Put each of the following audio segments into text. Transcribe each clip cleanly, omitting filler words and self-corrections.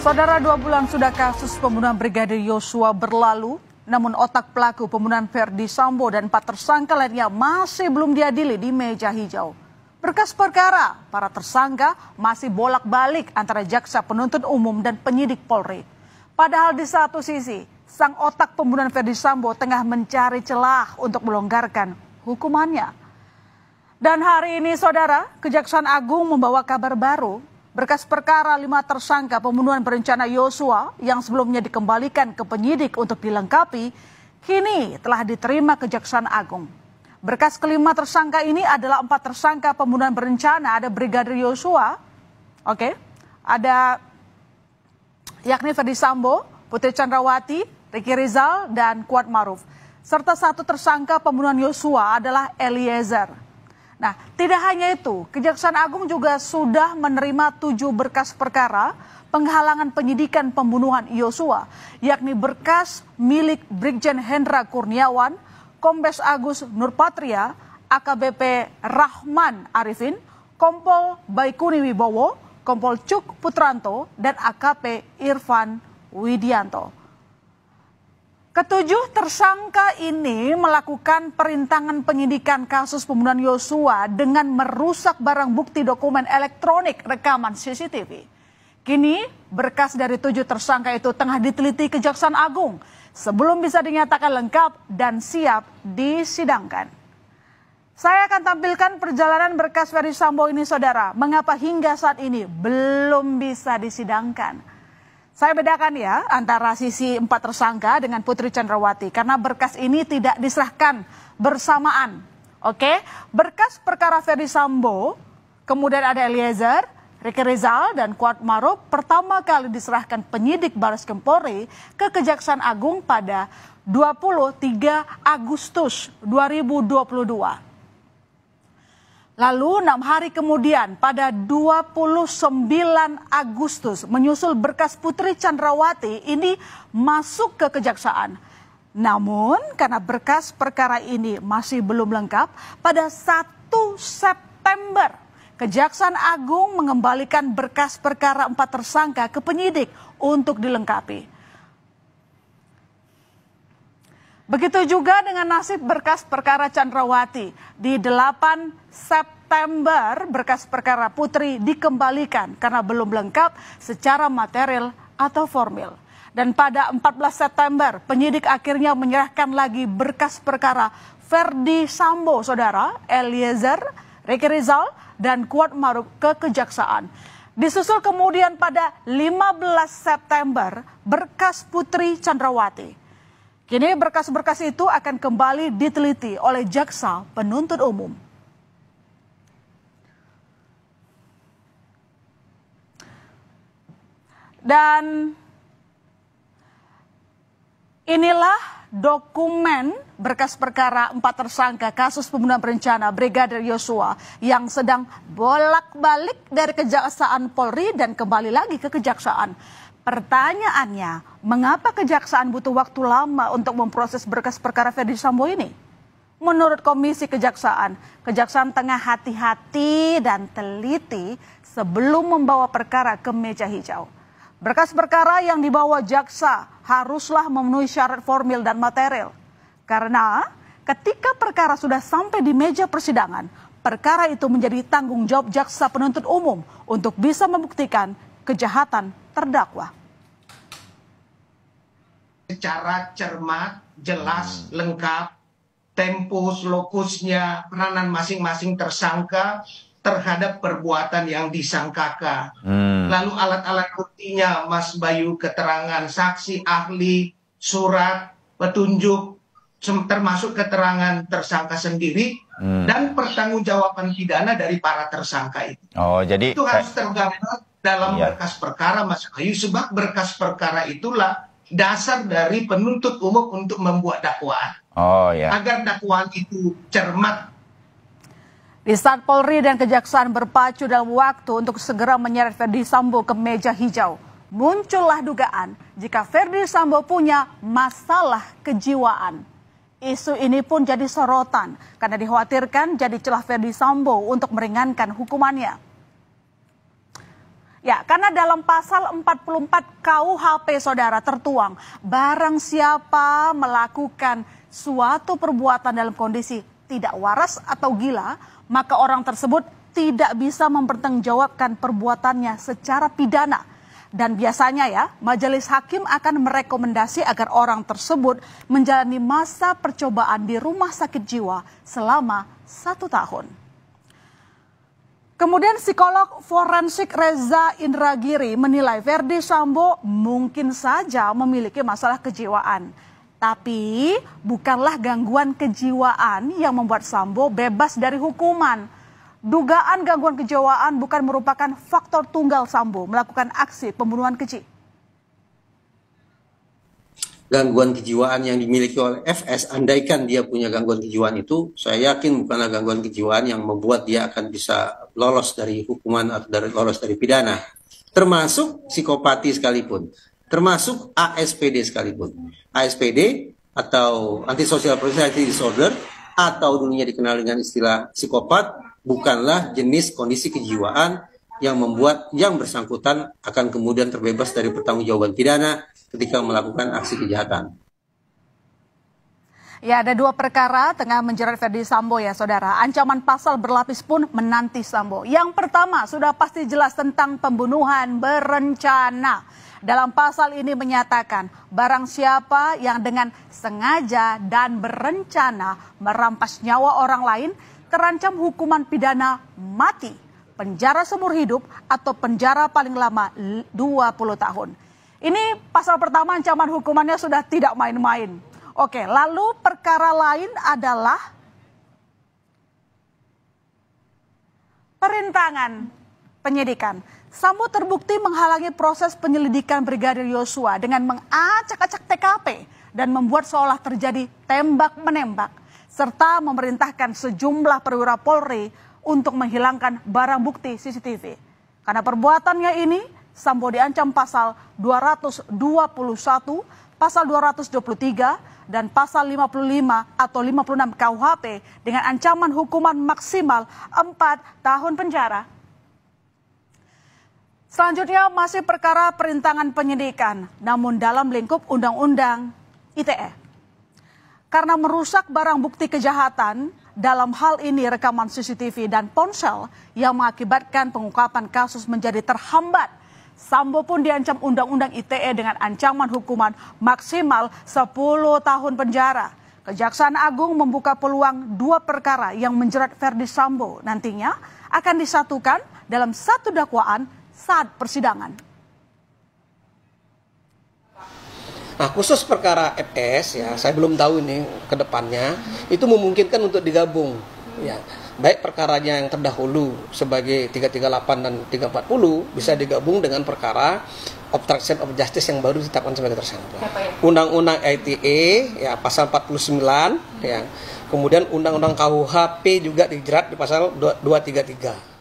Saudara, 2 bulan sudah kasus pembunuhan Brigadir Yosua berlalu, namun otak pelaku pembunuhan Ferdy Sambo dan 4 tersangka lainnya masih belum diadili di meja hijau. Berkas perkara para tersangka masih bolak-balik antara jaksa penuntut umum dan penyidik Polri. Padahal di satu sisi, sang otak pembunuhan Ferdy Sambo tengah mencari celah untuk melonggarkan hukumannya. Dan hari ini, saudara, Kejaksaan Agung membawa kabar baru. Berkas perkara 5 tersangka pembunuhan berencana Yosua yang sebelumnya dikembalikan ke penyidik untuk dilengkapi, kini telah diterima Kejaksaan Agung. Berkas kelima tersangka ini adalah 4 tersangka pembunuhan berencana, ada Brigadir Yosua, ada yakni Ferdy Sambo, Putri Chandrawati, Ricky Rizal, dan Kuat Maruf. Serta 1 tersangka pembunuhan Yosua adalah Eliezer. Nah, tidak hanya itu, Kejaksaan Agung juga sudah menerima 7 berkas perkara penghalangan penyidikan pembunuhan Yosua, yakni berkas milik Brigjen Hendra Kurniawan, Kombes Agus Nurpatria, AKBP Rahman Arifin, Kompol Baikuni Wibowo, Kompol Cuk Putranto, dan AKP Irfan Widianto. Ketujuh tersangka ini melakukan perintangan penyidikan kasus pembunuhan Yosua dengan merusak barang bukti dokumen elektronik rekaman CCTV. Kini berkas dari 7 tersangka itu tengah diteliti Kejaksaan Agung sebelum bisa dinyatakan lengkap dan siap disidangkan. Saya akan tampilkan perjalanan berkas Ferdy Sambo ini, saudara. Mengapa hingga saat ini belum bisa disidangkan? Saya bedakan ya antara sisi 4 tersangka dengan Putri Chandrawati karena berkas ini tidak diserahkan bersamaan. Berkas perkara Ferdy Sambo, kemudian ada Eliezer, Ricky Rizal, dan Kuat Maruf pertama kali diserahkan penyidik Barreskrim Polri ke Kejaksaan Agung pada 23 Agustus 2022. Lalu 6 hari kemudian pada 29 Agustus menyusul berkas Putri Chandrawati ini masuk ke Kejaksaan. Namun karena berkas perkara ini masih belum lengkap, pada 1 September Kejaksaan Agung mengembalikan berkas perkara 4 tersangka ke penyidik untuk dilengkapi. Begitu juga dengan nasib berkas perkara Chandrawati. Di 8 September berkas perkara Putri dikembalikan karena belum lengkap secara material atau formil. Dan pada 14 September penyidik akhirnya menyerahkan lagi berkas perkara Ferdy Sambo, saudara, Eliezer, Ricky Rizal, dan Kuat Maruf ke Kejaksaan. Disusul kemudian pada 15 September berkas Putri Chandrawati. Kini berkas-berkas itu akan kembali diteliti oleh jaksa penuntut umum. Dan inilah dokumen berkas perkara 4 tersangka kasus pembunuhan berencana Brigadir Yosua yang sedang bolak-balik dari Kejaksaan Polri dan kembali lagi ke Kejaksaan. Pertanyaannya, mengapa Kejaksaan butuh waktu lama untuk memproses berkas perkara Ferdy Sambo ini? Menurut Komisi Kejaksaan, Kejaksaan tengah hati-hati dan teliti sebelum membawa perkara ke meja hijau. Berkas perkara yang dibawa jaksa haruslah memenuhi syarat formil dan material. Karena ketika perkara sudah sampai di meja persidangan, perkara itu menjadi tanggung jawab jaksa penuntut umum untuk bisa membuktikan kejahatan terdakwa. Secara cermat, jelas, lengkap, tempus, lokusnya, peranan masing-masing tersangka terhadap perbuatan yang disangkakan. Lalu alat-alat buktinya, Mas Bayu, keterangan saksi, ahli, surat, petunjuk, termasuk keterangan tersangka sendiri, dan pertanggungjawaban pidana dari para tersangka itu. Jadi itu harus tergambar dalam berkas perkara, Mas Bayu, sebab berkas perkara itulah dasar dari penuntut umum untuk membuat dakwaan. Agar dakwaan itu cermat. Di saat Polri dan Kejaksaan berpacu dalam waktu untuk segera menyeret Ferdy Sambo ke meja hijau, muncullah dugaan jika Ferdy Sambo punya masalah kejiwaan. Isu ini pun jadi sorotan karena dikhawatirkan jadi celah Ferdy Sambo untuk meringankan hukumannya. Ya, karena dalam pasal 44 KUHP saudara tertuang, barang siapa melakukan suatu perbuatan dalam kondisi tidak waras atau gila, maka orang tersebut tidak bisa mempertanggungjawabkan perbuatannya secara pidana. Dan biasanya ya, majelis hakim akan merekomendasi agar orang tersebut menjalani masa percobaan di rumah sakit jiwa selama 1 tahun. Kemudian psikolog forensik Reza Indragiri menilai Verdi Sambo mungkin saja memiliki masalah kejiwaan. Tapi bukanlah gangguan kejiwaan yang membuat Sambo bebas dari hukuman. Dugaan gangguan kejiwaan bukan merupakan faktor tunggal Sambo melakukan aksi pembunuhan keji. Gangguan kejiwaan yang dimiliki oleh FS, andaikan dia punya gangguan kejiwaan itu, saya yakin bukanlah gangguan kejiwaan yang membuat dia akan bisa lolos dari hukuman atau lolos dari pidana. Termasuk psikopati sekalipun, termasuk ASPD sekalipun. ASPD atau antisocial personality disorder atau dulunya dikenal dengan istilah psikopat bukanlah jenis kondisi kejiwaan yang membuat yang bersangkutan akan kemudian terbebas dari pertanggungjawaban pidana ketika melakukan aksi kejahatan. Ya, ada 2 perkara tengah menjerat Verdi Sambo ya saudara. Ancaman pasal berlapis pun menanti Sambo. Yang pertama sudah pasti jelas tentang pembunuhan berencana. Dalam pasal ini menyatakan barang siapa yang dengan sengaja dan berencana merampas nyawa orang lain terancam hukuman pidana mati, penjara seumur hidup atau penjara paling lama 20 tahun. Ini pasal pertama ancaman hukumannya sudah tidak main-main. Oke, lalu perkara lain adalah perintangan penyidikan. Sambo terbukti menghalangi proses penyelidikan Brigadir Yosua dengan mengacak-acak TKP dan membuat seolah terjadi tembak-menembak, serta memerintahkan sejumlah perwira Polri untuk menghilangkan barang bukti CCTV. Karena perbuatannya ini, Sambo diancam pasal 221, pasal 223, dan pasal 55 atau 56 KUHP dengan ancaman hukuman maksimal 4 tahun penjara. Selanjutnya masih perkara perintangan penyidikan, namun dalam lingkup Undang-Undang ITE. Karena merusak barang bukti kejahatan, dalam hal ini rekaman CCTV dan ponsel yang mengakibatkan pengungkapan kasus menjadi terhambat, Sambo pun diancam Undang-Undang ITE dengan ancaman hukuman maksimal 10 tahun penjara. Kejaksaan Agung membuka peluang 2 perkara yang menjerat Verdi Sambo nantinya akan disatukan dalam satu dakwaan saat persidangan. Nah, khusus perkara FS ya, saya belum tahu ini ke depannya itu memungkinkan untuk digabung ya. Baik perkaranya yang terdahulu sebagai 338 dan 340 bisa digabung dengan perkara obstruction of justice yang baru ditetapkan sebagai tersangka. Undang-Undang ITE ya pasal 49 ya. Kemudian Undang-Undang KUHP juga dijerat di pasal 233.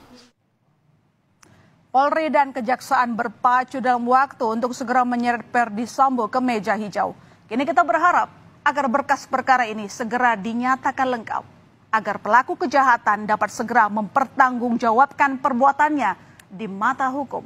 Polri dan Kejaksaan berpacu dalam waktu untuk segera menyeret Verdi Sambo ke meja hijau. Kini kita berharap agar berkas perkara ini segera dinyatakan lengkap, agar pelaku kejahatan dapat segera mempertanggungjawabkan perbuatannya di mata hukum.